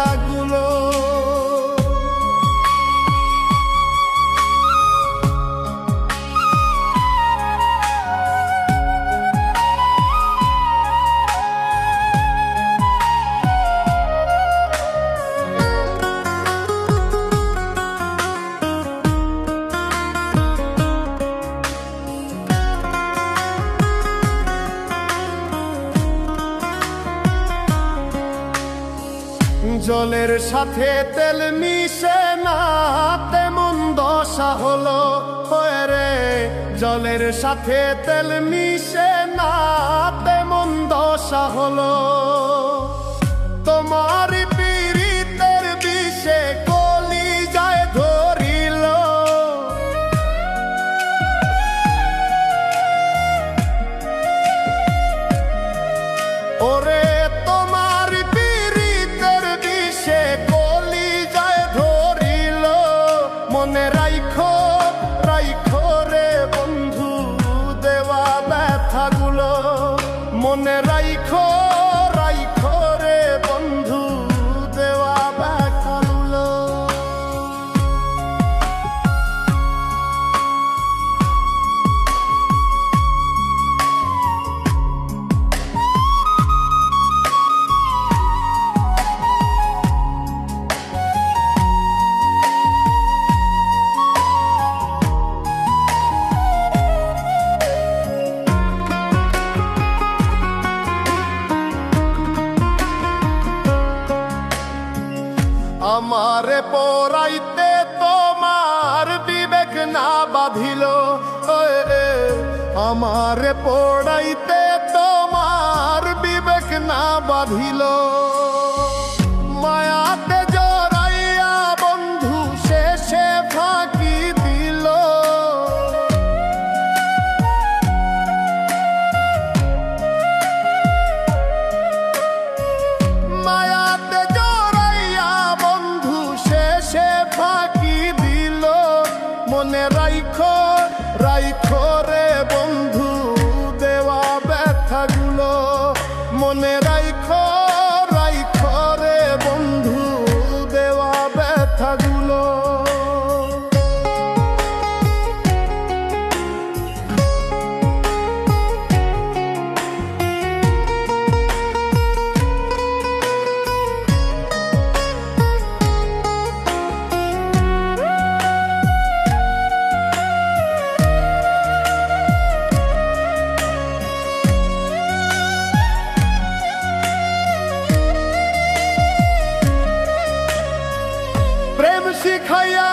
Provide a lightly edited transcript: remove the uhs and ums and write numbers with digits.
ব্যথাগুলো। জলের সাথে তেল মিশে না তেমন দশা হলো রে, জলের সাথে তেল মিশে না তেমন দশা হলো। তোমার পীড়িতের বিষে কলিজায় ধরিল, ওরে তোমার পীড়িতের বিষে কলিজায় ধরিল। মনে রাইখো রাইখো রে বন্ধু দেওয়া ব্যথাগুলো, মনে রাইখো রাইখো রে বন্ধু দেওয়া ব্যথাগুলো। আমারে পড়াইতে তোমার বিবেক না বাঁধিল, আমারে পড়াইতে তোমার বিবেক না বাঁধিল। মায়াতে জড়াইয়া বন্ধু শেষে ফাঁকি দিল, মায়াতে জড়াইয়া বন্ধু শেষে ফাঁকি দিল। মনে রাইখো রাইখো রে বন্ধু দেওয়া ব্যথাগুলো, মনে রাইখো রাইখো রে বন্ধু দেওয়া ব্যথাগুলো। প্রেম শিখাইয়া